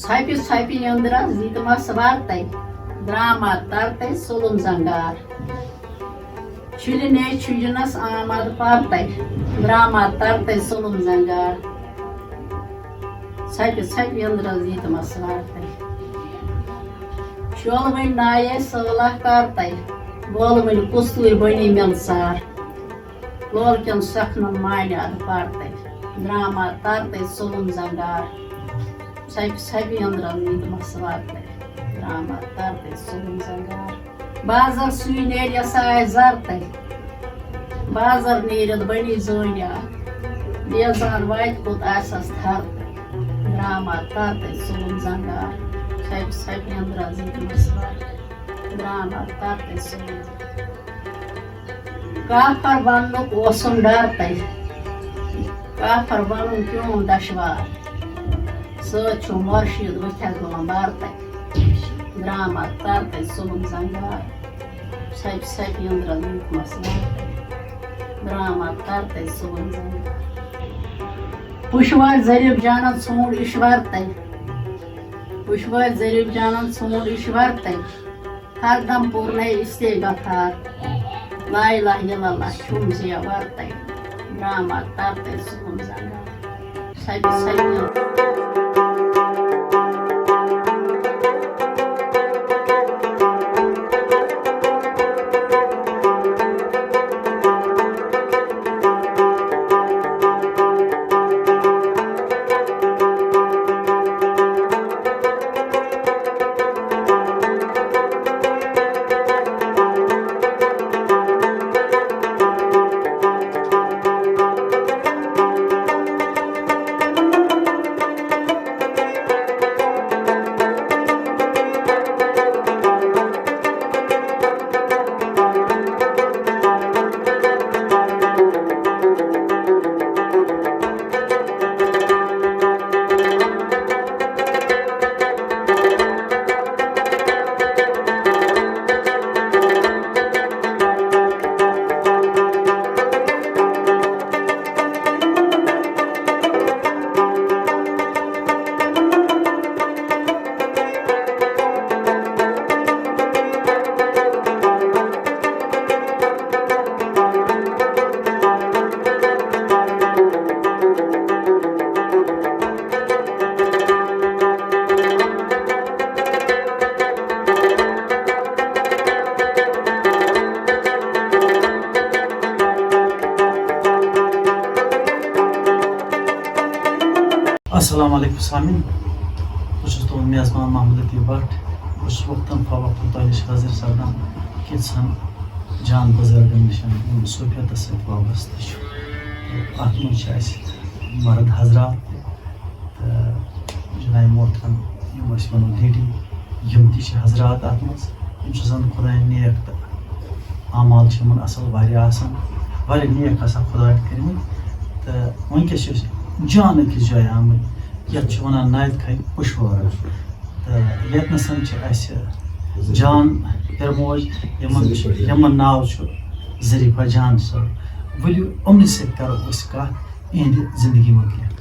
ژھۄپہِ نیٚنٛدرس دِتمس ورتَے درٛاما ترتَے ژوٚلُم زنگار چھُلنے چھُجنس آمد پرتَے درٛاما ترتَے ژوٚلُم زنگار ژھۄپہِ نیٚنٛدرس دِتمس ورتَے شولوٕنۍ نایے صٲلح کرتَے لولوٕنۍ کُستوٗرۍ بٔنی مِلژار لولکٮ۪ن سۄکھنن مانہِ اَدٕ پرتَے درٛاما ترتَے ژوٚلُم زنگار ژھۄپہِ نیٚنٛدرس دِتمس ورتَے درٛاما ترتَے ژوٚلُم زنگار بازر سُے نیرٮ۪س آے زرتَے بازر نیٖرِتھ بٔنی زٲنۍ اکھ بیزان واتہِ کوٚت آسٮ۪س تھرتَے درٛاما ترتَے ژوٚلُم زنگار ژھۄپہِ نیٚنٛدرس دِتمس ورتَے درٛاما ترتَے ژوٚلُم کافر بننُک اوسُم ڈرتَے کافر بنُن پیوم دشوار سۭتۍ چھُم مُرشِد ؤتھٮ۪س بہٕ برتَے درٛاما ترتَے ژوٚلُم زنگار ژھۄپہِ نیٚنٛدرس دِتمس ورتَے درٛاما ترتَے ژوٚلُم زنگار پُشوارِ ظریٖف جانن ژھونٛڈ اِشورتَے پُشوارِ ظریٖف جانن ژھونٛڈ اِشورتَے ہردم پوٗرنے اِستے غفار لا اِلہ اِلَّا اللہ چھُم زِ ورتَے درٛاما ترتَے ژوٚلُم زنگار ژھۄپہِ السلام علیکم سامعین بہٕ چھُس تُہُنٛد میزبان محمد لطیف بٹ بہٕ چھُس وقتاً فوقتاً تۄہہِ نِش حٲضِر سپدان کینٛژھن جان بُزرگن نِش یِم صوٗفیتس سۭتۍ وابستہٕ چھُ تہٕ اَتھ منٛز چھِ اَسہِ مرد حضرات تہٕ جناب محترم یِم أسۍ وَنو لیڈی یِم تہِ چھِ حضرات اَتھ منٛز یِم چھِ زن خۄدایَن نیک تہٕ اعمال چھِ یِمن اَصٕل واریاہ آسان واریاہ نیک آسان خۄدایَن کٔرمٕتۍ تہٕ وٕنکٮ۪س چھِ أسۍ جان أکِس جایہِ آمٕتۍ یَتھ چھِ وَنان ناوِ کھَنہِ پُشوار تہٕ ییٚتنَس چھِ اَسہِ جان پِرموج یِمن ناو چھُ زریٖفا جان صٲب ؤلِو یِمنٕے سۭتۍ کَرو أسۍ کَتھ یِہنٛدِ زندگی مُتعلِق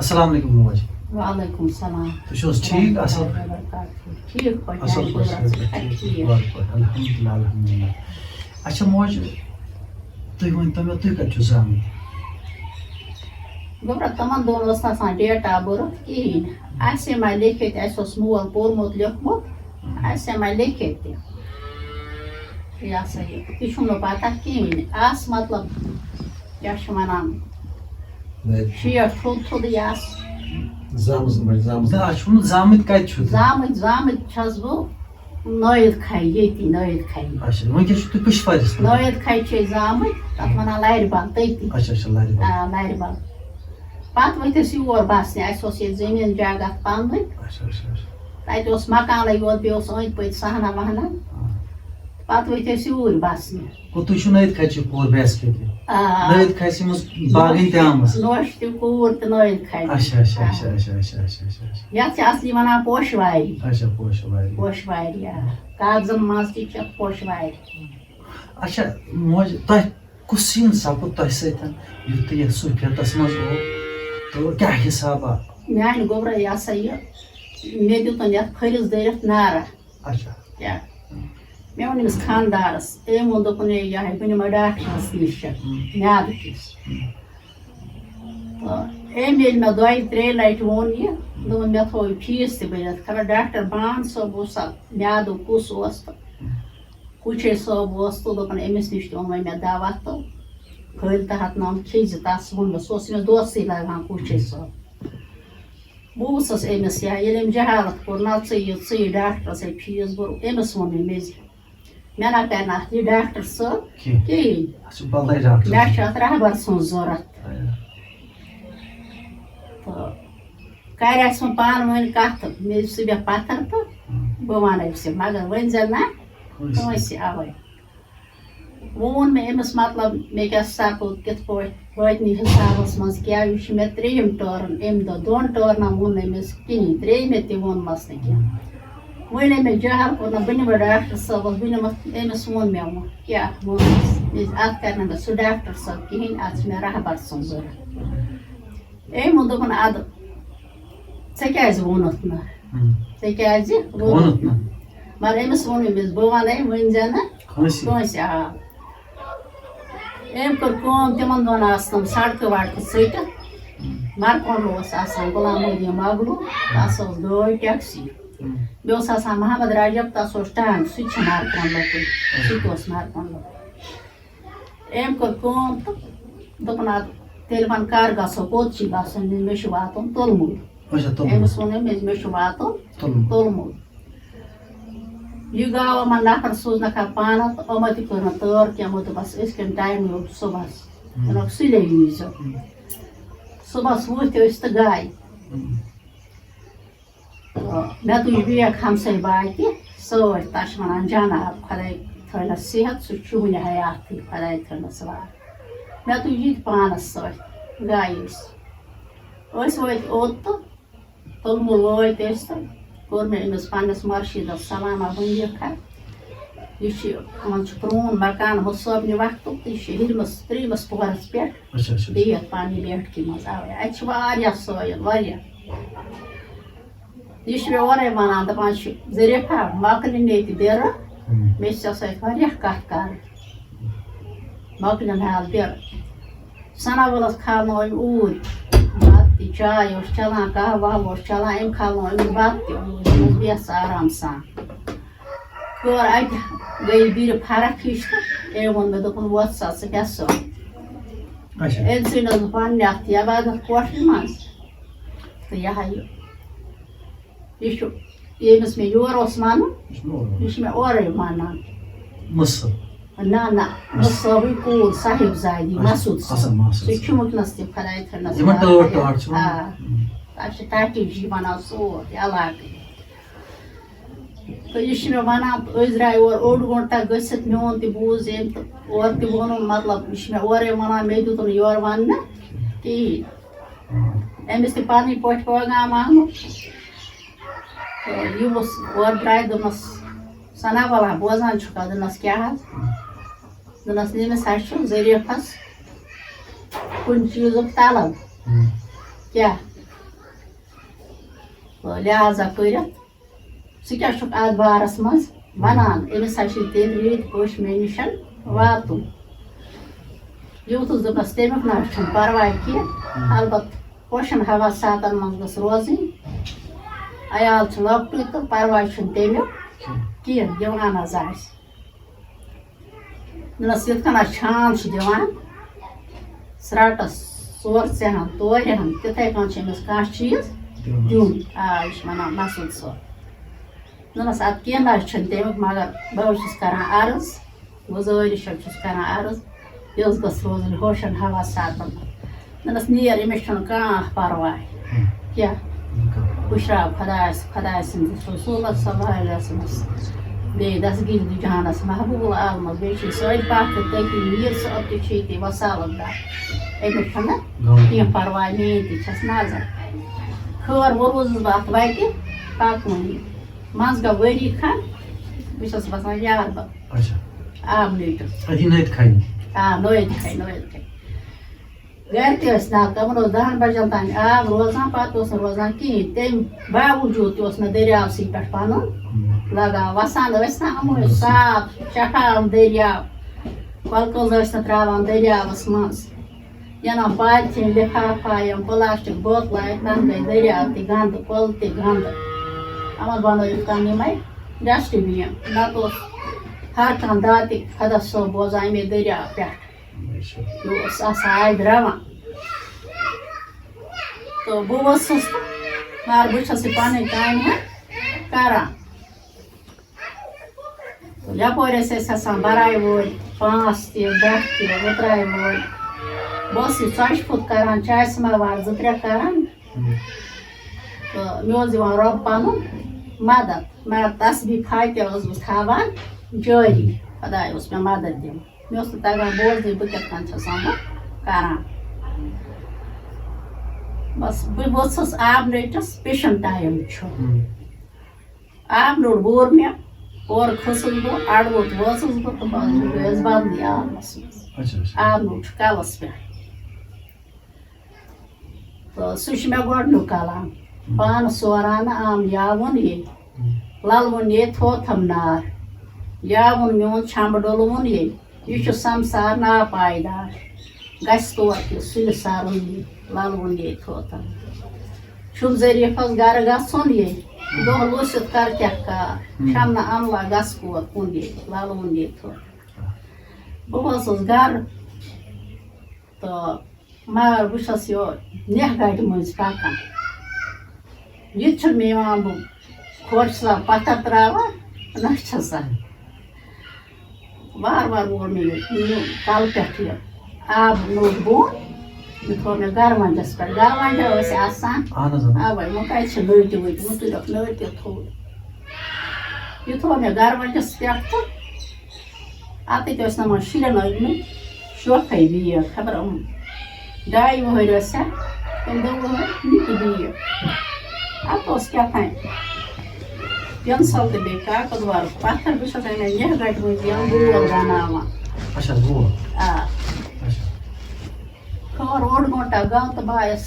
السلام علیکم موج وعلیکُم السلام تُہۍ چھِو حظ ٹھیٖک اَصٕل ٹھیٖک پٲٹھۍ اَصٕل پٲٹھۍ الحمدُاللہ الحمدُاللہ اچھا موج تُہۍ ؤنۍتو مےٚ تُہۍ کَتہِ چھِو زامٕتۍ گوٚبرا تِمن دۄہن اوس نہٕ آسان ڈیٹ آف بٔرٕتھ کِہیٖنۍ آسہِ ما لیکھِتھ اَسہِ اوس مول پوٚرمُت لیوٚکھمُت آسہِ ما لیکھِتھ تہِ یہِ ہسا یہِ تہِ چھُم نہٕ پتہ کِہیٖنۍ آس مطلب کیٛاہ چھِ وَنان شیٹھ تھوٚدٕے آسہٕ زامٕتۍ کَتہِ چھُو زامٕتۍ چھَس بہٕ نٲیِد کھَے ییٚتی نٲیِد کھَے وٕنکٮ۪س چھِو تُہۍ پُشوارِس نٲیِد کھَے چھِ أسۍ زامٕتۍ تَتھ وَنان لَرِ بل تٔتی لَرِ بل پتہٕ ؤتھۍ أسۍ یور بسنہِ اَسہِ اوس ییٚتہِ زٔمیٖن جگہ پنٛنُے تَتہِ اوس مکانٕے یوت بیٚیہِ اوس أنٛدۍ پٔکۍ سہنا وہنا پتہٕ ؤتھۍ أسۍ یوٗرۍ بسنہِ تُہۍ چھِو نٲیِد کھَچہِ کوٗر بیسکہِ تہِ نٲیِد کھَسہِ منٛز باغٕنۍ تہِ آمٕژ نوٚش تہِ کوٗر تہِ نٲیِد کھَے یَتھ چھِ اَصلی وَنان پوشہٕ واری پوشہٕ واری کاغذن منٛز تہِ چھِ پوشہٕ وارِ اچھا موج تۄہہِ کُس سیٖن سپُد تۄہہِ سۭتۍ یُتھ تُہۍ یَتھ صوٗفیتس منٛز گوٚو تہٕ کیٛاہ حِسابا میانہِ گوٚبرا یہِ ہسا یہِ مےٚ دیُتن یَتھ پھٔلِس دٲرِتھ نارا اچھا کیٛاہ مےٚ ووٚن أمِس خانٛدارَس أمۍ ووٚن دوٚپُن ہے یہِ ہے بہٕ نِمے ڈاکٹرَس نِش میٛادٕ کِس تہٕ أمۍ ییٚلہِ مےٚ 2-3 لَٹہِ ووٚن یہِ دوٚپُن مےٚ تھوٚو یہِ فیٖس تہِ بٔرِتھ خبر ڈاکٹر بان صٲب اوسا میٛادُک کُس اوس تہٕ کُچھے صٲب اوس تہٕ دوٚپُن أمِس نِش تہِ اوٚن وۄنۍ مےٚ دوا تہٕ کھٲلۍ تحت نام کھیٚزِ تَس ووٚن مےٚ سُہ اوس أمِس دوسٕے لگان کُچھے صٲب بہٕ وٕژھٕس أمِس ییٚلہِ أمۍ جہالت کوٚر نہ ژٕ یہِ ڈاکٹرس ہے فیٖس بوٚرُکھ أمِس ووٚن مےٚ میٚزِ مےٚ نہ کرِ نہٕ اَتھ یہِ ڈاکٹر صٲب کِہیٖنۍ مےٚ چھُ اَتھ رہبر سٕنٛز ضوٚرتھ تہٕ کرِ اَسہِ وۄنۍ پانہٕ ؤنۍ کَتھٕ مےٚ سُہ مےٚ پَتھر تہٕ بہٕ وَنَے ژےٚ مگر ؤنۍ زِ نہ کٲنٛسہِ اَوَے وۄنۍ ووٚن مےٚ أمِس مطلب مےٚ کیٛاہ سپوز کِتھ پٲٹھۍ وٲتنی حِسابَس منٛز کیٛاہ یہِ چھُ مےٚ 3یِم ٹٲرٕن أمۍ دۄہ 2 ٹٲرنَن ووٚن نہٕ أمِس کِہیٖنۍ 3یِمہِ تہِ ووٚنمَس نہٕ کینٛہہ وۄنۍ أمۍ مےٚ جہل کوٚر نہ بہٕ نِمہٕ ڈاکٹر صٲبَس بہٕ نِمَکھ أمِس ووٚن مےٚ وۄنۍ کیٛاہ ووٚنمَس اَتھ کَرِ نہٕ مےٚ سُہ ڈاکٹر صٲب کِہیٖنۍ اَتھ چھِ مےٚ رہبر سٕنٛز ضوٚرتھ أمۍ ووٚن دوٚپُن اَدٕ ژےٚ کیٛازِ ووٚنُتھ نہٕ ژےٚ کیٛازِ ووٚنُتھ نہٕ مگر أمِس ووٚن أمِس بہٕ وَنَے ؤنۍ زِ نہٕ کٲنٛسہِ أمۍ کٔر کٲم تِمن دۄہن آسہٕ تِم سڑکہٕ وڑکہٕ ژٔٹِتھ مرکۄنٛڈلہٕ اوس آسان غلام محی مۄغلوٗ تَس ٲس گٲڑۍ ٹیکسی بیٚیہِ اوس آسان محمد رجب تَس اوس ٹانٛگ سُہ تہِ چھُ مرکۄنٛڈلُکُے سُہ تہِ اوس مرکۄنٛڈلُک أمۍ کٔر کٲم تہٕ دوٚپُن اَدٕ تیٚلہِ وَن کر گژھو کوٚت چھِ گژھُن مےٚ چھُ واتُن تُلمُل أمِس ووٚن مےٚ چھُ واتُن تُلمُل یہِ گاو یِمن نفر سوٗزنَکھا پانہٕ تہٕ یِمو تہِ کٔر نہٕ تٲر کینٛہہ یِمو دوٚپَس أسۍ کَمہِ ٹایمہٕ یوت صُبحس دوٚپُکھ سُلے ییٖزیو صُبحس ؤتھۍ أسۍ تہٕ گاے مےٚ تُج بیگ ہمساے باے تہِ سۭتۍ تَتھ چھِ وَنان جناب خۄداے تھٲینَس صحت سُہ چھُ وٕنہِ حیاتٕے خۄداے تھٲینَس وار مےٚ تُج یہِ تہِ پانَس سۭتۍ گاے أسۍ وٲتۍ اوٚت تہٕ تُلمُل وٲتۍ أسۍ تہٕ کوٚر مےٚ أمِس پنٛنِس مُرشیٖدَس سلامہ ؤنِکھا یہِ چھِ یِمن چھُ پرٛون مکان ہُہ صٲبنہِ وقتُک تہٕ یہِ چھِ ہِرمِس 3یِمِس پوہرَس پٮ۪ٹھ بِہِتھ پنٛنہِ بیٹھکہِ منٛز اَوَے اَتہِ چھِ واریاہ سٲیِل واریاہ یہِ چھُ مےٚ اورَے وَنان دَپان چھِ زریٖفا مۄکلِن ییٚتہِ بِرٕ مےٚ چھِ ژےٚ سۭتۍ واریاہ کَتھ کَرٕنۍ مۄکلِن حال بِرٕ سَناوولَس کھالنو أمۍ اوٗرۍ بَتہٕ تہِ چاے اوس چَلان کَہوٕ وَہوٕ اوس چَلان أمۍ کھالنو أمِس بَتہٕ تہِ اوٗرۍ دوٚپمَس بیٚہہ ژٕ آرام سان کٔر اَتہِ گٔے بِرِ فرق ہِش تہٕ أمۍ ووٚن مےٚ دوٚپُن وۄتھ سا ژٕ بیٚہہ سا أمۍ ژھٕنِس بہٕ پنٛنہِ اَتھ عبادت کوٹھرِ منٛز تہٕ یہِ ہا یہِ چھُ ییٚمِس مےٚ یورٕ اوس وَنُن یہِ چھُ مےٚ اورَے وَنان نہ نہ صٲبٕے کوٗر صاحب زادی مسعوٗد صٲب سُہ چھُ وٕنکٮ۪نَس تہِ خۄداے تھٲینَس آ تَتھ چھِ ٹاٹی جی وَنان سورُے علاقٕے تہٕ یہِ چھُ مےٚ وَنان أسۍ درٛاے اورٕ اوٚڑ گٲنٛٹہٕ گٔژھِتھ میون تہِ بوٗز أمۍ تہٕ اورٕ تہِ ووٚنُن مطلب یہِ چھُ مےٚ اورَے وَنان مےٚ دیُت نہٕ یورٕ وَننہٕ کِہیٖنۍ أمِس تہِ پَنٕنۍ پٲٹھۍ پیغام آمُت تہٕ یہِ اوس اورٕ درٛاے دوٚپنَس سَناولا بوزان چھُکھا دوٚپنَس کیٛاہ حظ دوٚپنَس ییٚمِس حظ چھُ ظریٖفَس کُنہِ چیٖزُک طلب کیٛاہ لہٰذا کٔرِتھ ژٕ کیٛاہ چھُکھ اَتھ بارَس منٛز وَنان أمِس حظ چھِ تیٚلہِ ریٚتۍ پٲٹھۍ مےٚ نِش واتُن یوٗتُس دوٚپنَس تَمیُک نہ حظ چھُنہٕ پَرواے کینٛہہ البتہٕ پوشَن حواساتَن منٛز گٔژھ روزٕنۍ عیال چھُ لۄکٹُے تہٕ پَرواے چھُنہٕ تَمیُک کینٛہہ دِوان حظ آسہِ دوٚپنَس یِتھ کٔنۍ حظ چھان چھِ دِوان ژرٛاٹَس 4 ژیٚہن تورِ ہن تِتھَے کٔنۍ چھِ أمِس کانٛہہ چیٖز دیُن آ یہِ چھِ وَنان مسعوٗد صٲب دوٚپنَس اَدٕ کینٛہہ نہ حظ چھُنہٕ تَمیُک مگر بہٕ حظ چھُس کَران عرض گُزٲرِش حظ چھُس کَران عرض یۄس گٔژھ روزٕنۍ ہوشَن حواساتَن دوٚپنَس نیر أمِس چھُنہٕ کانٛہہ پَرواے کیٛاہ پُشراو خۄداے سٕنٛدِس رسوٗلَس صلی اللہ علیہ وسلمَس بیٚیہِ دَسگیٖر دی جہانَس محبوٗبُل عالمَس بیٚیہِ چھِ سٲنۍ پاک تہٕ تٔتی میٖر صٲب تہِ چھُ ییٚتی وَسالت دار أمِس چھُنہٕ کینٛہہ پَرواے میٛٲنۍ تہِ چھَس نظر خٲر وۄنۍ روٗزٕس بہٕ اَتھ وَتہِ پَکوٕنی منٛزٕ گوٚو ؤری کھنٛڈ بہٕ چھَس باسان یار بہٕ آب نیٖٹِس آ نٲیِد کھَے گھر تہِ ٲسۍ نلکہٕ یِمن اوس 10 بجن تانۍ آب روزان پتہٕ اوس نہٕ روزان کِہیٖنۍ تمہِ باوجوٗد تہِ اوس مےٚ دٔریاوسٕے پٮ۪ٹھ پنُن لگاو وسان ٲسۍ نا یِم ٲسۍ صاف چٹان دٔریاو کۄلہٕ کٔژ ٲسۍ نہٕ تراوان دٔریاوس منٛز یِنہٕ پالتھیٖن لِفافا یِم پلاسٹِک بوتلہٕ آیہِ تَنہٕ گٔے دٔریاو تہِ گنٛدٕ کۄلہٕ تہِ گنٛدٕ یِمن بنٲیِکھ تَنہٕ یِمے ڈسٹ بیٖن نتہٕ اوس ہر کانٛہہ داتِک خۄدا صٲب بوزان اَمے دٔریاو پٮ۪ٹھ یہِ اوس آسان آبہِ رَوان تہٕ بہٕ ؤژھٕس تہٕ مگر بہٕ چھَس یہِ پنٕنۍ کامہِ کران یپٲرۍ ٲسۍ آسان براے وٲلۍ 5 تہِ 10 تہِ وٕتراے وٲلۍ بہٕ ٲسٕس یہِ ژۄچہِ پھوٚت کران چاے سماوار 2-3 کران تہٕ مےٚ اوس دِوان رۄب پنُن مدد مگر تسبیح خاتہِ ٲسٕس بہٕ تھاوان جٲری خۄداے اوس مےٚ مدد دِوان مےٚ اوس نہٕ تگان بوزنٕے بہٕ کِتھ کٔنۍ چھَس یِمہٕ کران بس بہٕ ؤژھٕس آبہٕ پیشن ٹایم چھُ آب لوٚڑ بوٚر مےٚ اورٕ کھٔژٕس بہٕ اَڑووت وٲژٕس بہٕ تہٕ بہٕ گٔیَس بنٛدٕے آبَس منٛز آب لوٚڑ چھُ کَلَس پٮ۪ٹھ تہٕ سُہ چھُ مےٚ گۄڈٕنیُک کلام پانہٕ سوران آم یاوُن ییٚلہِ لَلوُن ییٚتہِ تھوتھم نار یاوُن میون چھمبہٕ ڈوٚلوُن ییٚلہِ یہِ چھُ سمسار ناپایدار گژھِ تور تہِ سُلہِ سارُن ییٚلہِ لَلوُن ییٚتہِ تھوتھم چھُم ظریٖفس گرٕ گژھُن ییٚلہِ دۄہ لوٗسِتھ کر کیٛاہ کار شمنہٕ عملہ گژھ کور کُن ییٚتہِ لَلوُن ییٚتہِ تھوتھم بہٕ ؤژھٕس گرٕ تہٕ مگر بہٕ چھَس یورٕ نٮ۪ہ گاڑِ مٔنٛزۍ پکان یہِ تہِ چھُنہٕ مےٚ یِوان بہٕ خۄش چھَسا پتھر تراوان نہ چھَسا وارٕ وارٕ وول مےٚ یہِ کلہٕ پٮ۪ٹھ یہِ آب نوٚٹ بوٚن یہِ تھوٚو مےٚ گرٕوَنجَس پٮ۪ٹھ گرٕوَنجا ٲسۍ آسان اَوَے وۄنۍ کَتہِ چھِ نٔٹۍ ؤٹۍ وۄنۍ تُلِکھ نٔٹۍ تہِ تھوٚد یہِ تھوٚو مےٚ گرٕوَنجَس پٮ۪ٹھ تہٕ اَتٕتۍ ٲسۍ نہٕ یِمن شُرٮ۪ن أنۍمٕتۍ شوقے بیگ خبر 2 وٕہٕرۍ ٲسۍ کِنہٕ 2 وٕہٕرۍ نِکۍ بیگ اَتھ اوس کیٛاہ تام پٮ۪نسَل تہٕ بیٚیہِ کاکد وارُک پتھر بہٕ چھَس اَمے نٮ۪ہ گاڑِ منٛز یِوان گول بناوان آ خبر اوٚڑ گٲنٛٹا گوٚو تہٕ بہٕ آیَس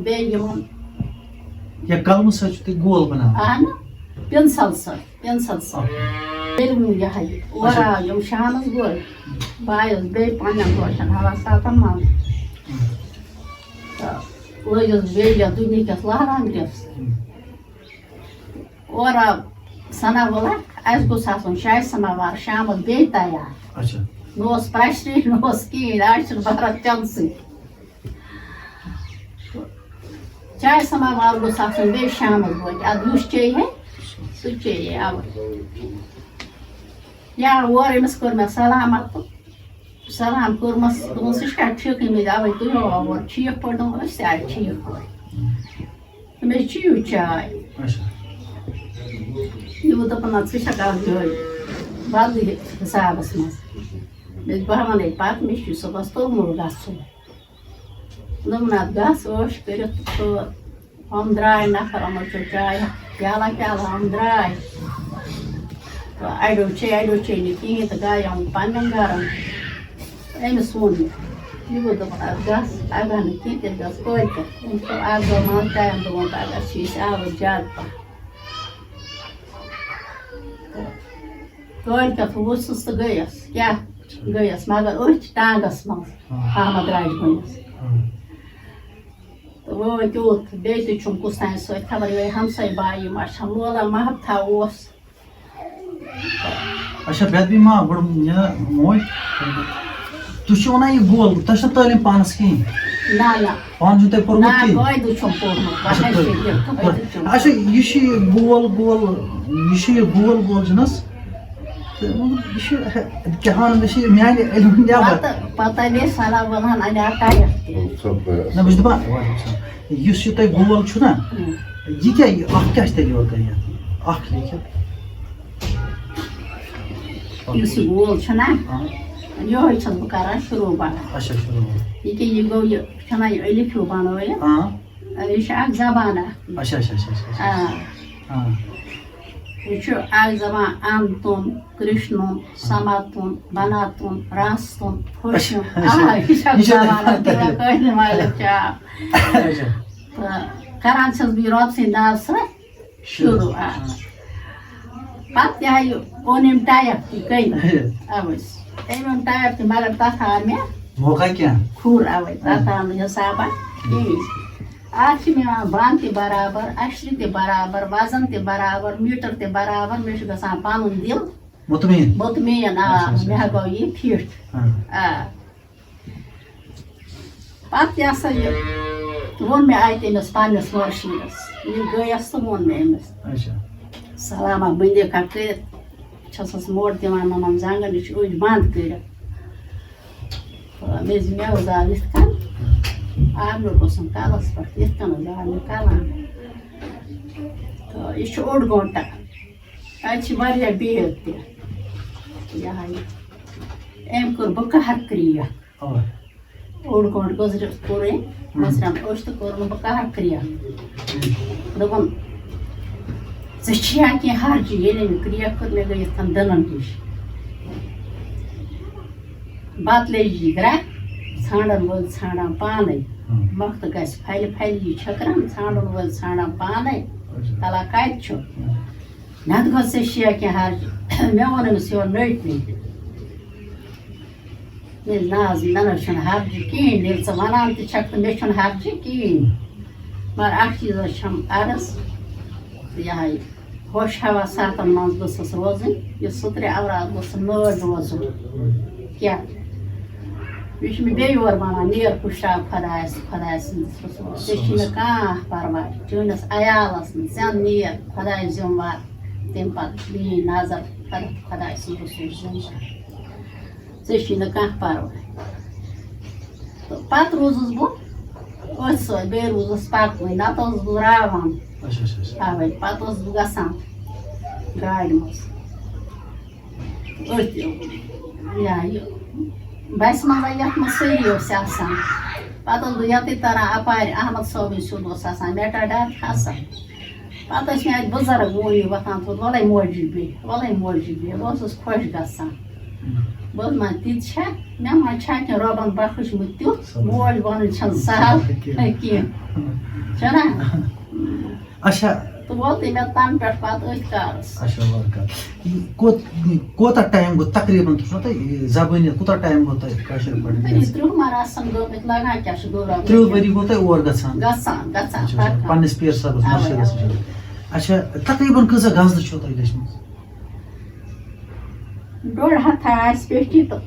بیٚیہِ یِمن کلمہٕ سۭتۍ چھُو تُہۍ گول بناوان اہن پٮ۪نسل سۭتۍ ییٚلہِ مےٚ یہِ ہا یہِ اورٕ آو یِم شامَس گوٚو بہٕ آیَس بیٚیہِ پنٛنٮ۪ن پوشن حواساتن منٛز تہٕ لٔجِس بیٚیہِ یَتھ دُنہِکِس لہرانگرِس اورٕ آو سنا وولا اَسہِ گوٚژھ آسُن چاے سماوار شامَس بیٚیہِ تیار نہ اوس پرٛٮ۪شرٕے نہ اوس کِہیٖنۍ آز چھُنہٕ بَران چَنسٕے چاے سماوار گوٚژھ آسُن بیٚیہِ شامَس وٲتۍ اَدٕ یُس چیٚیہِ ہے سُہ چیٚیہِ اَوَے یا اورٕ أمِس کٔر مےٚ سلامت تہٕ سلام کوٚرمَس دوٚپمَس ژٕ چھُکھا ٹھیٖکٕے مےٚ اَوَے تُہۍ آوا اورٕ ٹھیٖک پٲٹھۍ دوٚپُن أسۍ تہِ آیہِ ٹھیٖک پٲٹھۍ مےٚ چیٚیِو چاے یہِ بہٕ دوٚپُن نہ ژٕ چھَکھ اَکھ جٲلۍ بدلٕے حِسابَس منٛز مےٚ دوٚپ بہٕ وَنَے پَتہٕ مےٚ چھُ صُبحس توٚرمُل گژھُن دوٚپُن اَدٕ گژھ ٲش کٔرِتھ تہٕ یِم درٛاے نفر یِمو چیٚو چاے پیالہ پیالہ یِم درٛاے تہٕ اَڑیو چے نہٕ کِہیٖنۍ تہٕ گٔے یِم پنٛنٮ۪ن گرن أمِس ووٚن مےٚ یہِ بہٕ دوٚپُن اَدٕ گژھ اَگاہ نہٕ کِہیٖنۍ تیٚلہِ گژھ کٲلۍکٮ۪تھ أمۍ تھوٚو 1 دۄہ منٛز ٹایم دوٚپُن پگاہ چھِ أسۍ آوٕرۍ زیادٕ پَہم کٲلۍکٮ۪تھ ؤژھٕس تہٕ گٔیَس کیٛاہ گٔیَس مگر أتھۍ ٹانٛگَس منٛز احمد راجبٲنِس تہٕ وٲتۍ اوٚت بیٚیہِ تہِ چھُم کُس تانۍ سۭتۍ خبر یِہوٚے ہمساے بایی ما چھَم لولا محبتھا اوس اچھا بیدبی ما گۄڈٕ موج تُہۍ چھِو وَنان یہِ گول تۄہہِ چھَو تعلیٖم پانَس کِہیٖنۍ نہ پانہٕ چھُو تۄہہِ پوٚرمُت کِہیٖنۍ قٲیدٕ چھُم پوٚرمُت اچھا یہِ چھُ یہِ گول گول چھُنہٕ حظ یہِ چھُ کیٛاہ مےٚ چھِ میانہِ علمہٕ نٮ۪بر پتہٕ اَنے سنا وَنان اَنے ٹایٹ نہ بہٕ چھُس دَپان یُس یہِ تۄہہِ گول چھُ نا یہِ کیٛاہ یہِ اکھ کیٛاہ چھِ تیٚلہِ یورٕ کَرِ یَتھ اکھ لیکھِتھ یُس یہِ گول چھُنا یِہوٚے چھَس بہٕ کران شروٗع پَتہٕ اچھا شروٗع ییٚکیٛاہ یہِ گوٚو یہِ چھُنا یہِ ألِف ہیوٗ بنٲیِتھ یہِ چھِ اکھ زبان اکھ اچھا اچھا اچھا یہ چھُ اکھ زبان اَن تُن کرٛشنُن سمتُن بناتُن رَسُن پھُشُن یہِ چھِ اکھ زبان کٲشِر مٲلِک چھِ تہٕ کران چھَس بہٕ یہِ رۄبہٕ سٕنٛدِ ناوٕ سۭتۍ شروٗع پتہٕ تہِ ہا یہِ اوٚن أمۍ ٹایپ تہِ کٔنۍ اَوَے أمۍ اوٚن ٹایپ تہِ مگر تتھ آو مےٚ موقع کیٛاہ کھوٚر اَوَے تتھ آو نہٕ حِسابا کِہیٖنۍ آز چھِ مےٚ یِوان بانہٕ تہِ برابر اَشرِ تہِ برابر وزن تہِ برابر میٖٹر تہِ برابر مےٚ چھُ گژھان پنُن دِل مطمئن مطمئن مےٚ گوٚو یہِ فِٹ پتہٕ یہِ ہسا یہِ ووٚن مےٚ اَتہِ أمِس پننِس مٲشیٖنس یہِ گٔیَس تہٕ ووٚن مےٚ أمِس سلامہ بٔنٛدِکھا کٔرِتھ چھَسَس موڈ دِوان یِمن زنٛگن یہِ چھُ أڑۍ بنٛد کٔرِتھ تہٕ مےٚ زِ مےٚ حظ آو یِتھ کٔنۍ آبنوٗر اوسُم کَلس پٮ۪ٹھ یِتھ کٔنۍ حظ آو مےٚ کلان تہٕ یہِ چھُ اوٚڑ گٲنٛٹہٕ اَتہِ چھِ واریاہ بیگ تہِ یہِ ہا یہِ أمۍ کوٚر بہٕ قہر کرٛیکھ اوٚڑ گٲنٛٹہٕ گُزرِتھ کوٚر أمۍ مٔژرٮ۪ن أچھ تہٕ کوٚرُن بہٕ قہر کرٛیکھ دوٚپُن ژےٚ چھِیا کینٛہہ ہرجہِ ییٚلہِ أمۍ کرٛیکھ کٔر مےٚ گٔے یِتھ کٔنۍ دٕنن ہِش بتہٕ لیجہِ یہِ گرٛٮ۪کھ ژھانڈن وٲلۍ ژھانڈان پانے مۄختہٕ گژھِ پھلہِ پھلہِ یہِ چھٔکران ژھانڈن وٲلۍ ژھانڈان پانے تلا کتہِ چھُ نتہٕ گوٚو ژےٚ چھِیا کینٛہہ ہرجہِ مےٚ ووٚن أمِس یورٕ نٔٹۍ نٔٹۍ نہ حظ مےٚ نہ حظ چھُنہٕ ہرجہِ کِہیٖنۍ ییٚلہِ ژٕ ونان تہِ چھکھ تہٕ مےٚ چھُنہٕ ہرجہِ کِہیٖنۍ مگر اکھ چیٖز حظ چھَم عرض تہٕ یہِ ہا یہِ خۄش ہوا ساتن منٛز گٔژھٕس روزٕنۍ یہِ سُترِ اوراد گوٚژھ نٲڑ روزُن کیٛاہ بیٚیہِ چھُ مےٚ بیٚیہِ یورٕ وَنان نیر پُشراو خۄدایَس خۄداے سٕنٛدِس رسوٗلَس ژےٚ چھُے نہٕ کانٛہہ پرواے چٲنِس عیالَس نہٕ ژےٚ نیر خۄداے ذِموار تَمہِ پتہٕ میٛٲنۍ نظر خۄداے سُنٛد رسوٗل ذِموار ژےٚ چھُے نہٕ کانٛہہ پرواے تہٕ پتہٕ روٗزٕس بہٕ أتھۍ سۭتۍ بیٚیہِ روٗزٕس پَکنُے نتہٕ ٲسٕس بہٕ راوان اَوَے پتہٕ ٲسٕس بہٕ گژھان گاڑِ منٛز أتھۍ یہِ بسہِ منٛز یَتھ منٛز سٲری ٲسۍ آسان پتہٕ ٲسٕس بہٕ یَتٕے تران اَپارِ احمد صٲبٕنۍ سیُن اوس آسان میٹاڈار کھسان پتہٕ ٲسۍ مےٚ اَتہِ بُزرگ موٗنی وۄتھان تھوٚد وَلَے موجی بیٚیہِ وَلَے موجی بیٚیہِ بہٕ ٲسٕس خۄش گژھان بہٕ ٲسٕس وَنان تِتہِ چھا مےٚ ما چھا کینٛہہ رۄبن بخشمُت تیُتھ موج بَنُن چھَنہٕ سہل کینٛہہ چھُنا تہٕ ووتُے مےٚ تَنہٕ پٮ۪ٹھ پتہٕ أتھۍ کارس کوتاہ ٹایم گوٚو تقریٖبن چھُنا تۄہہِ زبٲنی کوٗتاہ ٹایم گوٚو تۄہہِ کٲشِر پٲٹھۍ 30 مر آسن گٔمٕتۍ لگان کیٛاہ چھُ 30 ؤری گوٚو تۄہہِ اور گژھان پننِس پیٖر صٲبس مرشدس نِش اچھا تقریٖبن کۭژاہ غزلہٕ چھو تۄہہِ لیچھمٕژ 1.5 ہتھ آسہِ پیٹھی تہٕ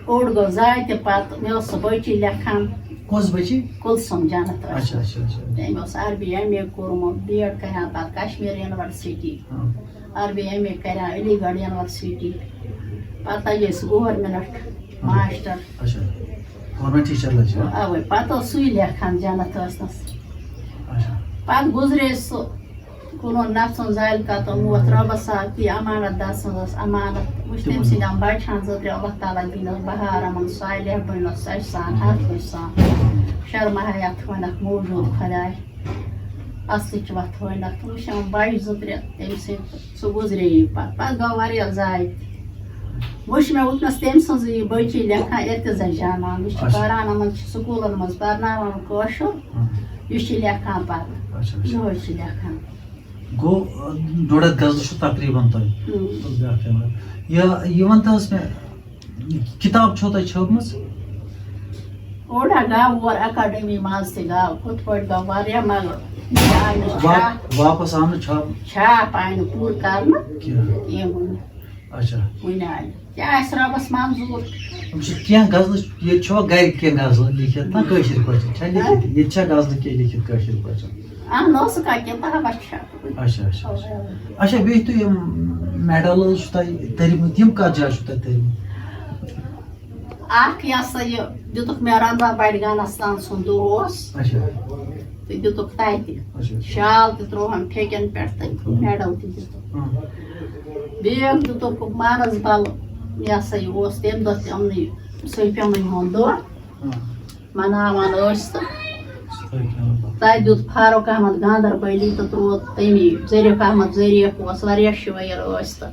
اوٚڑ گوٚو زایہِ تہِ پتہٕ مےٚ ٲس سۄ بٔچی لیکھان کۄس بٔچی کُلسُم جنت اچھا اچھا اچھا تٔمۍ اوس عربی MA کوٚرمُت B.Ed کران پتہٕ کشمیٖر یونیورسٹی عربی MA کران علی گڑھ یونیورسٹی پتہٕ آیہِ أسۍ گورمِنٹ ماشٹر گورمنٹ ٹیٖچر لٔج اَوَے پتہٕ اوس سُے لیکھان جنت ٲسنس پتہٕ گُزرے سُہ کُنُن نژُن زالہِ کتُن ووت رۄبس صاحب تی امانت دار سٕنٛز ٲس امانت وٕچھ تٔمۍ سٕنٛدۍ یِم بچہٕ ہن 2-3 اللہ تعالیٰ دِنس بہار یِمن صالح بٔنِس سچہِ سان حرفہٕ سان شرمہ حیا تھٲونکھ موٗجوٗد خۄداے اصلٕچ وتھ تھٲونکھ وٕچھ یِم بچہٕ 2-3 تٔمۍ سٕنٛدۍ سُہ گُزرے پتہٕ گوٚو واریاہ زایہِ وٕچھ مےٚ وٕنکٮ۪نس تٔمۍ سٕنٛزٕے یہِ بٔچی لیکھان ارتزا جانان یہِ چھِ پران یِمن چھِ سکوٗلن منٛز پرناوان کٲشُر یہِ چھِ لیکھان پتہٕ یِہوے چھِ لیکھان گوٚو 1.5 ہتھ غزلہٕ چھُ تقریٖبن تۄہہِ یہِ ؤنۍ تو حظ مےٚ کِتاب چھو تۄہہِ چھٲپمٕژ اوٚڑا گاو اور اکاڈمی منٛز تہِ گاو ہُتھ پٲٹھۍ گوٚو واریاہ مگر واپس آو نہٕ چھاپ چھاپ آیہِ نہٕ پوٗرٕ کرنہٕ کینٛہہ وُنہِ اچھا وُنہِ آیہِ کیٛاہ آسہِ رۄبس منظوٗر کینٛہہ غزلہٕ ییٚتہِ چھوا گرِ کینٛہہ غزلہٕ لیکھِتھ نا کٲشِر پٲٹھۍ چھا لیکھِتھ ییٚتہِ چھا غزلہٕ کینٛہہ لیکھِتھ کٲشِر پٲٹھۍ اہن اوسُکھ کِتابہ چھِ اچھا اچھا اچھا بیٚیہِ تُہۍ یِم میڈلٕز چھُ تۄہہِ تٔرمٕتۍ یِم کتھ جایہِ چھُو تۄہہِ تٔرمٕتۍ اکھ یہِ ہسا یہِ دِتُکھ مےٚ رمضان بڈگانستان سُنٛد دۄہ اوس تہٕ دِتُکھ تتہِ شال تہِ ترٛووہم ٹھیکٮ۪ن پٮ۪ٹھ تہٕ میڈل تہِ دِتُکھ بیٚیہِ دِتُکھ مانسبل یہِ ہسا یہِ اوس تمہِ دۄہ تہِ یِمنٕے صوٗفیَنٕے ہُنٛد دۄہ مناوان ٲسۍ تہٕ تَتہِ دیُت فاروق احمد گاندربلی تہٕ تروو تٔمی ظریف احمد ظریف اوس واریاہ شٲعر ٲسۍ تہٕ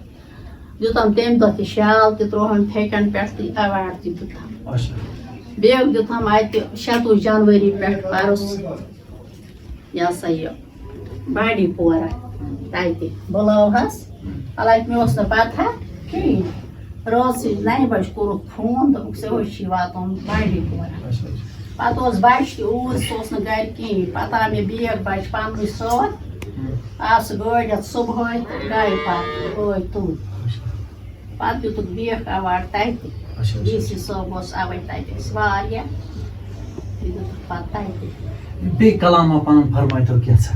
دیُتم تمہِ دۄہ تہِ شال تہِ ترووہم پھیکٮ۪ن پٮ۪ٹھ تہٕ ایواڈ تہِ دیُتم بیٚیہِ دیُتم اَتہِ 26 جنؤری پٮ۪ٹھ پرُس یہِ ہسا یہِ بانڈی پورہ تَتہِ بُلٲوہس حالانکہِ مےٚ اوس نہٕ پتہ کِہیٖنۍ رٲژٕے 9 بجہِ کوٚرُکھ فون دوٚپُکھ ژےٚ حظ چھُے واتُن بانڈی پورہ پتہٕ اوس بچہِ تہِ اوٗرۍ سُہ اوس نہٕ گرِ کِہیٖنۍ پتہٕ آو مےٚ بیگ بچہِ پننُے سۭتۍ آو سُہ گٲڑۍ یتھ صبحٲے تہٕ گٔے پتہٕ وٲتۍ توٗرۍ پتہٕ دیُتُکھ بیٛاکھ ایواڈ تتہِ ڈی سی صٲب اوس اوے تتہِ ٲسۍ واریاہ یہِ دیُتُکھ پتہٕ تتہِ بیٚیہِ کلامہ پنُن فرمٲیتو کینٛژھا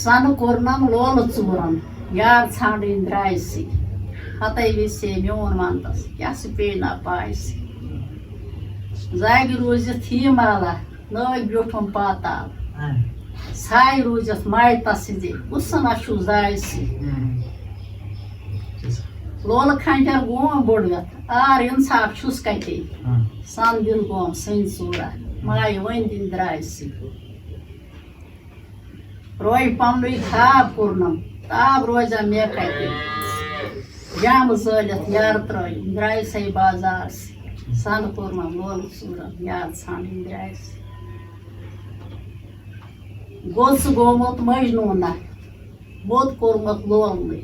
سنہٕ کوٚرنم لولہٕ ژوٗرن یار ژھانڈٕنۍ درٛایسٕے ہتَے وِسے میون ونتس کیٛاہ سُہ پیٚیہِ نا پایسٕے زاگہِ روٗزِتھ ہی مالا نٲگۍ بیوٗٹھُم پاتال ژھاے روٗزِتھ مایتس سِنٛدے کُسنا چھُ زایسٕے لولہٕ کھنجر گوم بوٚڑگتھ آر اِنصاف چھُس کتے سن دِل گوم سٕنٛدۍ ژوٗرا مایہِ ؤنۍ دِنۍ درٛایسٕے رویہِ پمنُے خاب کوٚرنم تاب روزا مےٚ کتہِ جامہٕ زٲلِتھ یارٕ ترٲیِم درٛایسَے بازارسٕے سنہٕ کوٚرنم لولہٕ ژوٗرن یار ژھانڈٕنۍ درٛایسٕے گوٚژھ گوٚمُت مجنوٗنا بوٚد کوٚرمُت لولنٕے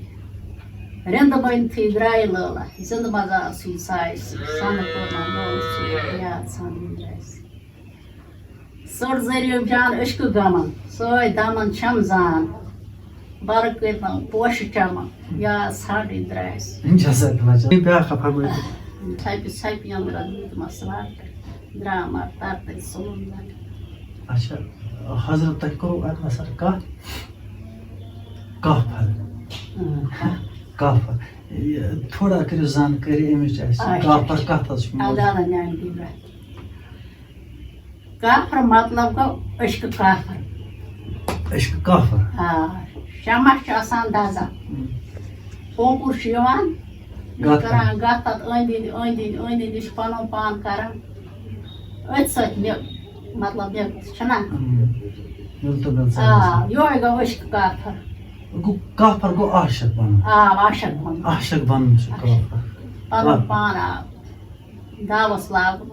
رِنٛدٕ بٔنتھٕے درٛایہِ لٲلا زِنٛدٕ مزار سُے سایسٕے سنہٕ کوٚرنم لولہٕ ژوٗرن یار ژھانڈٕنۍ درٛایسٕے سٔڑ ظریٖف جان اشکہٕ غمن سٲے دمن چھم زان برٕ کٔرنم پوشہٕ چمن یار ژھانڈٕنۍ درٛایسٕے ژھپہِ ژھپہِ یَنٛدرن دیُتمس واٹہٕ درٛامر ترتٕرۍ ژوٚلُم زنٛگہٕ اچھا حضرت تۄہہِ کوٚروٕ اَتھ اثر کَتھ کافر کافر تھوڑا کٔرِو زانکٲری اَمِچ اَسہِ کافر کَتھ حظ چھُ کافر مطلب گوٚو اشکہٕ کافر اشکہٕ کافر آ شمع چھُ آسان دزان پونٛپُر چھُ یِوان کران گتھ تتھ أنٛدۍ أنٛدۍ أنٛدۍ أنٛدۍ أنٛدۍ أنٛدۍ یہِ چھُ پنُن پان کران أتھۍ سۭتۍ مےٚ مطلب مےٚ چھُنا آ یِہوے گوٚو اشکہٕ کافر گوٚو کافر گوٚو عاشق بنُن آ عاشق بنُن عاشق بنُن چھُ کافر پنُن پان آو داوس لاگُن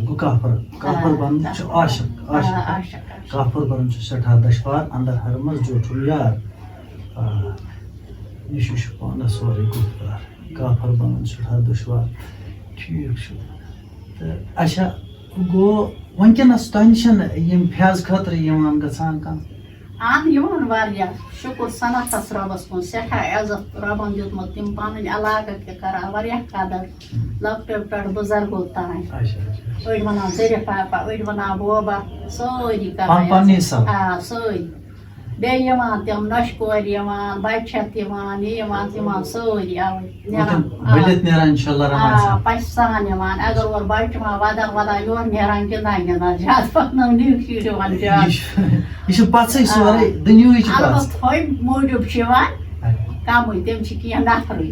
گوٚو کافر کافر بنُن چھُ عاشق عاشق کافر بنُن چھُ سٮ۪ٹھاہ دشوار اندر ہرمس جوٹھُم یار آ یہِ چھُ پانس سورُے گُفتار کافر بنُن سٮ۪ٹھاہ دُشوار ٹھیٖک چھُ تہٕ اچھا گوٚو وٕنکٮ۪نس تۄہہِ نِش یِم فیض خٲطرٕ یِوان گژھان کانٛہہ اَہن یِوان واریاہ شُکُر صنعتس رۄبس کُن سٮ۪ٹھاہ عزت رۄبن دیُتمُت تِم پنٕنۍ علاقہٕ تہِ کران واریاہ قدر لۄکٹیو پٮ۪ٹھ بُزرگو تانۍ أڑۍ ونان ظریف آپا أڑۍ ونان بوبا سٲری کران آ سٲری بیٚیہِ یِوان تِم نۄشہِ کورِ یِوان بچہٕ یِوان یہِ یِوان تِم یِوان سٲری اَوے نیران پچہِ سان یِوان اگر اورٕ بچہٕ یِوان ودان ودان یورٕ نیران گِنٛدان گِنٛدان زیادٕ پہم نیٖک شُرۍ یِوان زیادٕ البتہٕ تھوڑِ موٗجوٗب چھِ یِوان کمٕے تِم چھِ کینٛہہ نفرٕے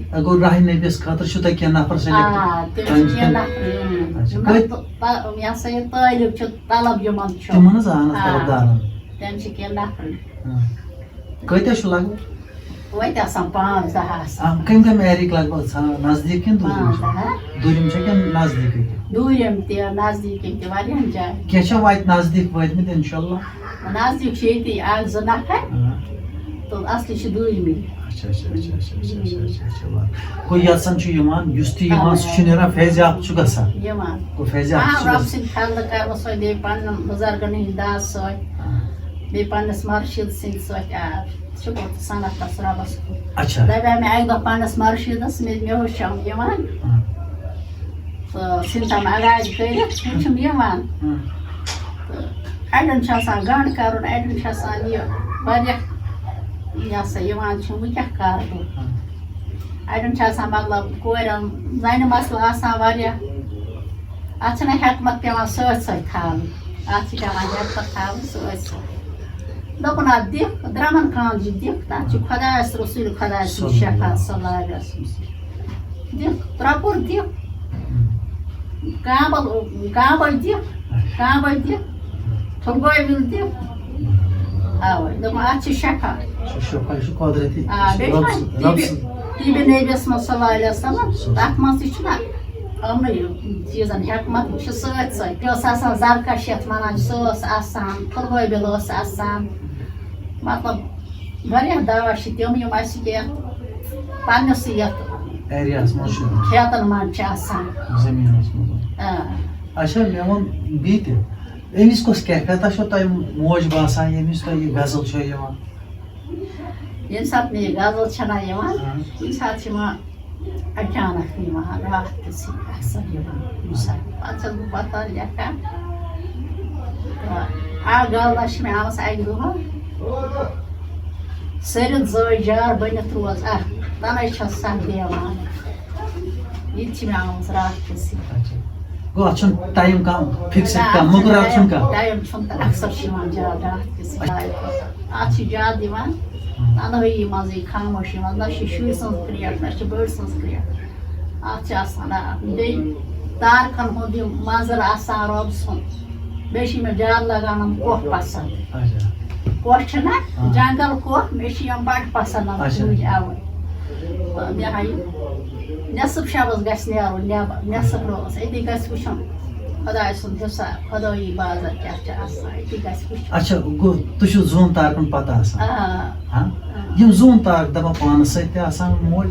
تِم چھِ کینٛہہ نفرٕے یہِ ہسا یہِ طٲلب چھُ طلب یِمن چھُ تِم چھِ کینٛہہ نفرٕے توتہِ آسان 5-10 آسان دوٗرِم تہِ نزدیٖکِم تہِ واریاہن جاین نزدیٖک چھِ ییٚتی 1-2 نفر تہٕ اصلی چھِ دوٗرمٕے یِوان رۄب سٕنٛدِ فضلہٕ کرنہٕ سۭتۍ بیٚیہِ پننٮ۪ن بُزرگن ہٕنٛدِ دعا سۭتۍ بیٚیہِ پننِس مرشد سٕنٛدِ سۭتۍ آو شُکُر صنعتس رۄبس کُن دپیٛاو مےٚ اکہِ دۄہ پننِس مرشدس مےٚ حظ چھم یِوان تہٕ سِنتام علاج کٔرِتھ تِم چھِم یِوان تہٕ اڑٮ۪ن چھُ آسان گنٛڈ کرُن اڑٮ۪ن چھُ آسان یہِ واریاہ یہِ ہسا یِوان چھِ وۄنۍ کیٛاہ کرٕ بہٕ اڑٮ۪ن چھُ آسان مطلب کورٮ۪ن زنہِ مسلہٕ آسان واریاہ اتھ چھِنہ حٮ۪کمت پٮ۪وان سۭتۍ سۭتۍ تھاوٕنۍ اتھ چھِ پٮ۪وان حٮ۪کمت تھاوٕنۍ سۭتۍ سۭتۍ دوٚپُن اتھ دِکھ درمن کانٛگجہِ دِکھ تتھ چھُ خۄدایس رسوٗلِ خۄداے سُنٛد شفا صلی اللہ علیہ وسلم دِکھ ترٛکُر دِکھ کانٛبَل دِ ٹھُلگوے وِل دِ اَوَے دوٚپُن اَتھ چھِ شفا شفا یہِ چھُ قۄدرٔتی بیٚیہِ چھُنہ نبیَس منٛز صلی اللہ علیہ وسلم تَتھ منٛز تہِ چھُنہ یِمنٕے چیٖزَن حٮ۪کمت چھِ سۭتۍ سۭتۍ بیٚیہِ ٲس آسان زرکش یَتھ وَنان سۄ ٲس آسان ٹھُلگوے وِل ٲس آسان مطلب واریاہ دوا چھِ تِم یِم اَسہِ یَتھ پنٛنِسٕے یَتھ ایریاہَس منٛز چھُ کھیتَن منٛز چھِ آسان زٔمیٖنَس منٛز اچھا مےٚ ووٚن بیٚیہِ تہِ أمِس کۄس کیفیتا چھو تۄہہِ موج باسان ییٚمِس تۄہہِ یہِ غزل چھو یِوان ییٚمہِ ساتہٕ مےٚ یہِ غزل چھَنا یِوان تَمہِ ساتہٕ چھِ یِوان اچانک یِوان راتَس اَکثر یِوان پَتہٕ چھَس بہٕ پَتہٕ لیکھان اَکھ غزلا چھِ مےٚ آمٕژ اَکہِ دۄہ سٔرِتھ زٲے جار بٔنِتھ روز اکھ تَنَے چھَس سَکھ دیوان یہِ تہِ چھِ مےٚ آمٕژ راتھ کِسٕے گوٚو اَتھ چھُنہٕ ٹایم کانٛہہ فِکسٕڈ کانٛہہ مُقرر چھُنہٕ کانٛہہ ٹایم چھُنہٕ تہٕ اَکثر چھِ یِوان زیادٕ راتھ کِسٕے اَتھ چھِ زیادٕ یِوان تنہٲیی منٛزٕے خاموشی منٛز نہ چھِ شُرۍ سٕنٛز کرٛیٹ نہ چھِ بٔڑۍ سٕنٛز کرٛیٹ اَتھ چھِ آسان بیٚیہِ تارکَن ہُنٛد یہِ منظر آسان رۄب سُنٛد بیٚیہِ چھِ مےٚ زیادٕ لگان یِم کۄٹھ پسنٛد کۄٹھ چھِنہ جنگل کۄٹھ مےٚ چھِ یِم بَڑٕ پسنٛد اَوَے مےٚ ہایہِ نٮ۪صٕف شبس گژھِ نیرُن نٮ۪بر نٮ۪صٕف روز أتی گژھِ وٕچھُن خۄداے سُنٛد حِساب خۄدٲیی بازر کیٛاہ چھِ آسان أتی گژھِ وٕچھُن اچھا گوٚو تُہۍ چھِو زوٗن تارکن پتہ آسان یِم زوٗن تارک دپان پانس سۭتۍ تہِ آسان موج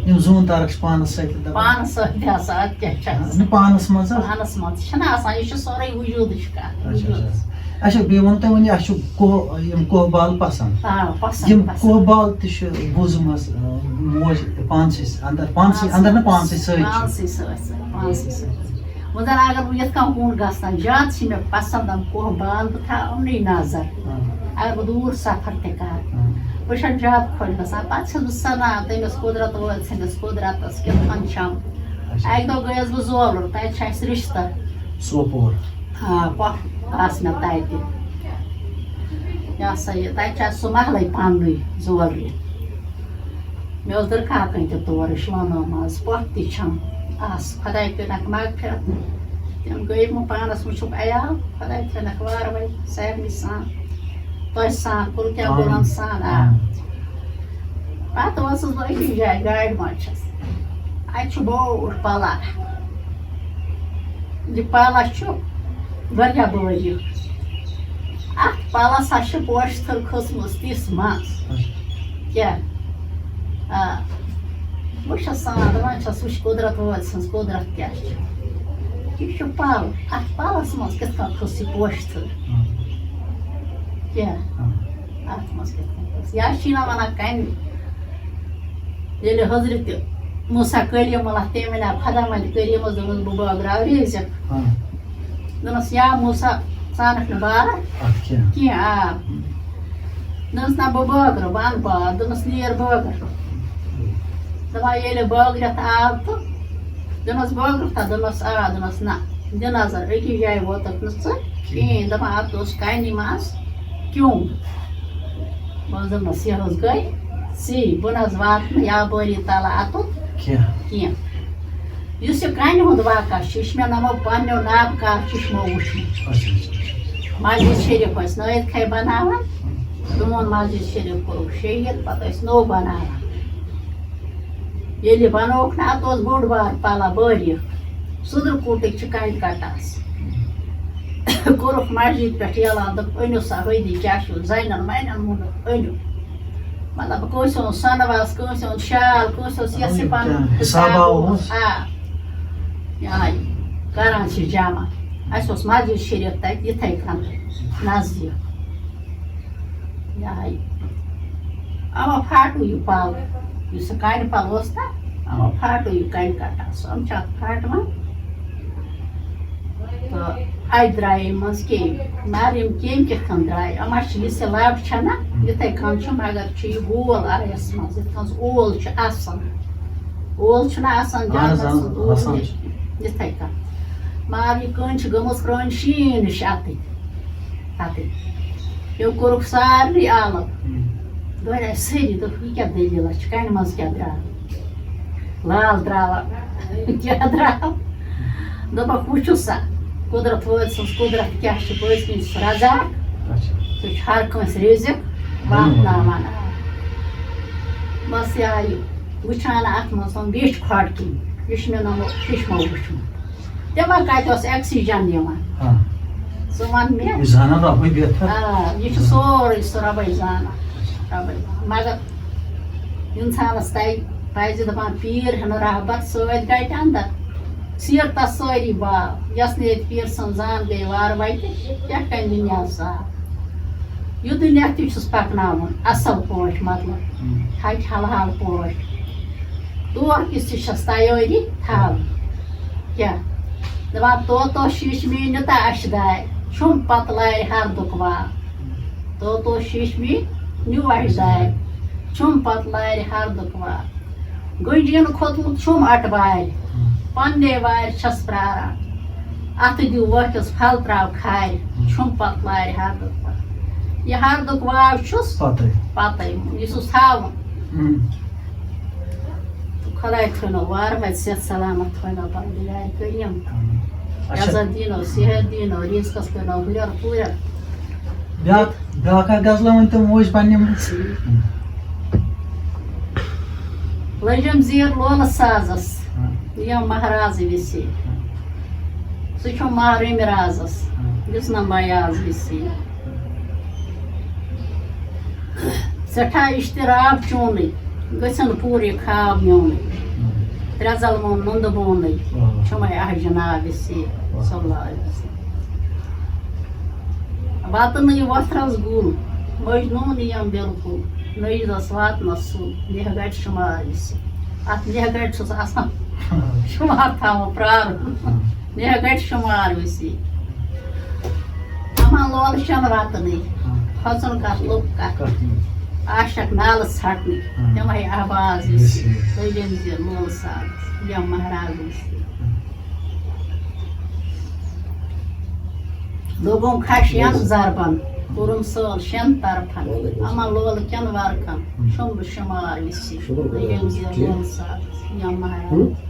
یِم زوٗن تارک چھِ پانس سۭتۍ دپان پانس سۭتۍ تہِ آسان اَدٕ کیٛاہ چھِ آسان نہٕ پانس منٛز پانس منٛز چھِنہ آسان یہِ چھِ سورُے وجوٗدٕچ کَتھ اچھا بیٚیہِ ووٚن تۄہہِ وۄنۍ اَسہِ چھُ یِم کوہ بال پسنٛد یِم کوہ بال تہِ چھِ بوٗزمٕژ موج پانسٕے اندر نہ پانسٕے سۭتۍ وۄنۍ زن اگر بہٕ یِتھ کٔنۍ کُن گژھان زیادٕ چھِ مےٚ پسنٛد یِم کوہ بال بہٕ تھاو یِمنٕے نظر اگر بہٕ دوٗر سفر تہِ کرٕ بہٕ چھَس زیادٕ خۄش گژھان پتہٕ چھَس بہٕ سنان تٔمِس قُدرت وٲلۍ سٕنٛدِس قُدرتس کِتھ کٔنۍ چھَم اکہِ دۄہ گٔیَس بہٕ زولُر تَتہِ چھِ اَسہِ رِشتہٕ سوپور کۄٹھ آسہٕ مےٚ تَتہِ یہِ ہسا یہِ تَتہِ چھِ اَسہِ سُہ محلٕے پنٛنُے زولرِ مےٚ اوس دٕرکاکَنۍ تہِ تورٕ شوٗنو منٛز پۄپھ تہِ چھَم آسہٕ خۄداے کٔرِنَکھ مغفرت تِم گٔے وۄنۍ پانَس وٕچھُکھ عیال خۄداے تھٲینَکھ وارٕ وارٕ سارنٕے سان تۄہہِ سان کُل کیٛاہ گُلن سان پتہٕ ٲسٕس بہٕ أکِس جایہِ گاڑِ منٛز چھَس اَتہِ چھُ بوٚڑ پلا یہِ پلا چھُ واریاہ بٲریٖک اَتھ پلس ہا چھِ پوشہٕ تھٔر کھٔژمٕژ تِژھ منٛز کیٛاہ بہٕ چھَس سان دَپان چھَس وٕچھ قُدرت وٲلۍ سٕنٛز قُدرت کیٛاہ چھِ یہِ چھُ پَل اَتھ پَلَس منٛز کِتھ کٔنۍ کھٔژ یہِ پوشہٕ تھٔر کیٛاہ اَتھ منٛز کِتھ کٔنۍ کھٔژ یا چھِ نہ وَنان کَنہِ ییٚلہِ حضرتِ موسا کلیٖم اللہ تٔمۍ وَنیٛو خۄدا وَنہِ کریٖمَس دوٚپمَس بہٕ بٲگراو ریزِک دوٚپمَس یا موسا ژانَکھ نہٕ بارٕ کینٛہہ دوٚپمَس نہ بہٕ بٲگرٕ بہٕ اَنہٕ بار دوٚپمَس نیر بٲگٕر دَپان ییٚلہِ بٲگرِتھ آو تہٕ دوٚپمَس بٲگرٕتھا دوٚپمَس دوٚپمَس نہ دِ نظر أکِس جایہِ ووتُکھ نہٕ ژٕ کِہیٖنۍ دَپان اَتھ اوس کَنہِ منٛز کیوٚم بہٕ حظ دوٚپمَس یہِ حظ گٔے ژی بہٕ نہ حظ واتہٕ نہٕ یا بٲری تَلہٕ اَتُن کینٛہہ یُس یہِ کَنہِ ہُنٛد واقعہ چھُ یہِ چھُ مےٚ نَمو پنٛنیو نابکار چشمو وٕچھمُت مسجد شریٖف ٲسۍ نٲیِد کھَے بَناوان پرٛون مسجد شریٖف کوٚرُکھ شہیٖد پَتہٕ ٲسۍ نوٚو بَناوان ییٚلہِ یہِ بَنووُکھ نہ اَتھ اوس بوٚڑ بار پَلا بٲریٖک سٕدرٕ کوٗٹٕکۍ چھِ کَنہِ کَٹاس کوٚرُکھ مسجد پٮ۪ٹھ اعلان دوٚپ أنِو سا ہٲدی کیٛاہ چھُ زَنٮ۪ن وَنٮ۪ن ووٚنُکھ أنِو مطلب کٲنٛسہِ اوٚن سۄنہٕ وَس کٲنٛسہِ اوٚن شال کٲنٛسہِ اوس یَسہٕ پَنُن حِساب یہِ ہَے کَران چھِ جمع اَسہِ اوس مسجد شریٖف تَتہِ یِتھَے کٔنۍ نزدیٖک یہِ ہَے اَما پھاٹوٗ یہِ پَل یُس یہِ کَنہِ پَل اوس نہ اَما پھاٹوٗ یہِ کَنہِ کَٹاس یِم چھِ اَتھ پھاٹوان تہٕ اَتہِ درٛایے منٛز کیٚمۍ مگر یِم کیٚمۍ کِتھ کٔنۍ درٛاے یِما چھِ یُس یہِ لَب چھَنہ یِتھَے کٔنۍ چھُ مگر چھُ یہِ گول آیَس منٛز یِتھ کٔنۍ اول چھُ آسان اول چھُنہ آسان جانَس یِتھَے کٔنۍ مگر یہِ کٔنۍ چھِ گٔمٕژ کرٛٲنۍ شیٖن ہِش اَتٕے یِم کوٚرُکھ سارنٕے آلَو دورے سٲری دوٚپُکھ یہِ کیٛاہ دٔلیٖلہ چھِ کَنہِ منٛز کیٛاہ درٛاو لال درٛاوا کیٛاہ درٛاو دوٚپکھ وٕچھِو سا قُدرت وٲلۍ سٕنٛز قُدرت کیٛاہ چھِ پٔزۍ کِنۍ چھُ رَزاق اچھا سُہ چھُ ہر کٲنٛسہِ رِزِق واتناوان بس یہِ آیہِ وٕچھان اَتھ منٛز تِم ویٚچھۍ کھۄڈ کِنۍ یہِ چھُ مےٚ نوٚمُت ششمو وٕچھمُت تِمن کَتہِ اوس ایٚکسِجن یِوان ہاں ژٕ وَن مےٚ زانان رۄبٕے بہتر یہِ چھُ سورُے سُہ رۄبَے زانان رۄبَے مگر اِنسانَس پَزِ دَپان پیٖر ہٮ۪نہٕ رحبت سۭتۍ گَٹہِ اَندر سیٖرتَس سٲری باو یۄس نہٕ ییٚتہِ پیٖر سٕنٛز زان گٔے وارٕ وَتہِ کیٛاہ کَرِ دُنیا صاف یہِ دُنیا تہِ چھُس پَکناوُن اَصٕل پٲٹھۍ مطلب ہَچہِ حلال پٲٹھۍ تور کِس تہِ چھَس تیٲری تھاوٕنۍ کیٛاہ دَپان تو شیٖش میٖنہِ تہٕ اَشہِ دارِ چھُم پَتہٕ لارِ ہردُک وار تو شیٖش میٖنہِ نیوٗ اَشہِ دارِ چھُم پَتہٕ لارِ ہردُک وار گٔنٛجیٖن کھوٚتمُت چھُم اَٹہٕ وارِ پنٛنے وارِ چھَس پرٛاران اَتھٕ دِیِو وٲکِس پھل ترٛاو کھارِ چھُم پَتہٕ لارِ ہردُک وار یہِ ہردُک واو چھُس پَتَے یہِ چھُس تھاوُن خۄداے تھٲینو وارٕ وَتہِ صحت سلامت تھٲینو پروردگارِ کٔریٖم عزت دیٖنو صحت دیٖنو رِزقَس کٔرنو ہُرٮ۪ر پوٗرٮ۪ر بیٛاکھ اکھ غزلا ؤنۍتو موج پنٛنہِ منٛز لٔجِم زیٖر لولہٕ سازَس یِم مہرازٕ وِسے سُہ چھُم مہرٕمۍ رازَس دِژنم بیاض وِسے سٮ۪ٹھاہ اِشتِراب چوٗنٕے گٔژھِن پوٗرٕ یہِ خاب میونٕے ترٛےٚ ظلمو نُندٕ بونٕے چھُمَے اَہ جِناب وِسے صلی اللہ علیہ وسلم وَتہٕ نہٕ یہِ وۄتھرَس گُل مجنوٗن یِم بِلکُل نٔجدَس واتنَس سُل لیہ گَٹہِ شُمار وِسے اَتھ لیہ گَٹہِ چھُس آسان شُمار تھاوُن پرٛارُن لیہ گَٹہِ شُمار وِسے اَما لولہٕ چھَنہٕ وَتنٕے کھۄژُن کَتھ لوٚگ کَتھ عاشق نالہٕ ژھٹنٕکۍ تِمَے آواز وِسے لٔجِم زِ لولہٕ سازَس یِم مہراز وِسے لوٚگُم کھَش یَن زَربَن کوٚرُم سٲل شٮ۪ن طرفن اَما لولہٕ کٮ۪ن وَرقَن چھُم بہٕ شُمار وِسے لٔجِم زِ لولہٕ سازَس یِم مہراز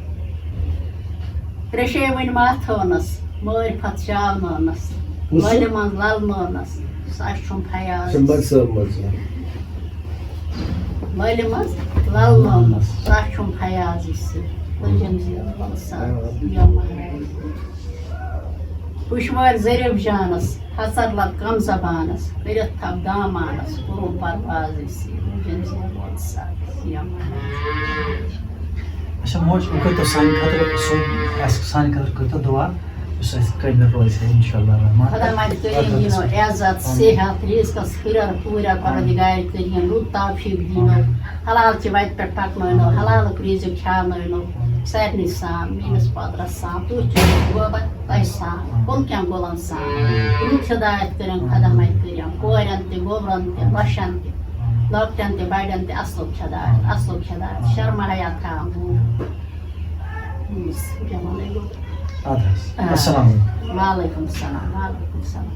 ترٛیشے وٕنۍ ماتھٲونَس مٲرۍ پھَت شاونٲونَس مٲلہِ منٛز لَلنٲونَس سۄ چھُم فیاض مٲلہِ منٛز لَلنٲونَس سۄ چھُم فیاض وِسے لٔجِم زِ لولہٕ سازَس یِم مہراز پُشوارِ ظریٖف جانَس حَژر لَد کَم زبانَس کٔرِتھ تھَپھ دامانَس کوٚرُم پرواز وِسے لٔجِم زِ لولہٕ سازَس یِم مہراز اچھا موج وۄنۍ کٔرۍتو سانہِ خٲطرٕ اَسہِ سانہِ خٲطرٕ کٔرۍتو دُعا یُس اَسہِ قٲبِل روزِ ہے اِنشاء اللہ رحمان خۄدا مالہِ کٔریٖم دِنو عزت صحت رِزقَس ہُرٮ۪ر پوٗرٮ۪ر پروردگارِ کٔریٖم رُت توفیٖق دیٖنو حلالچہِ وَتہِ پٮ۪ٹھ پَکنٲینو حلالُک رِزِق کھیٛاونٲینو سارنٕے سان میٛٲنِس پادرَس سان تُہۍ چھِو گوبر تۄہہِ سان کُل کٮ۪ن گُلَن سان رُت ہِدایت کٔرِنۍ خۄدا مالہِ کٔریٖم کورٮ۪ن تہِ گوبرَن تہِ لۄشَن تہِ لۄکٹٮ۪ن تہِ بَڑٮ۪ن تہِ اَصلُک ہِدایت شرما حیا تھاوُن اَدٕ حظ اَسلامُ علیکُم وعلیکُم السلام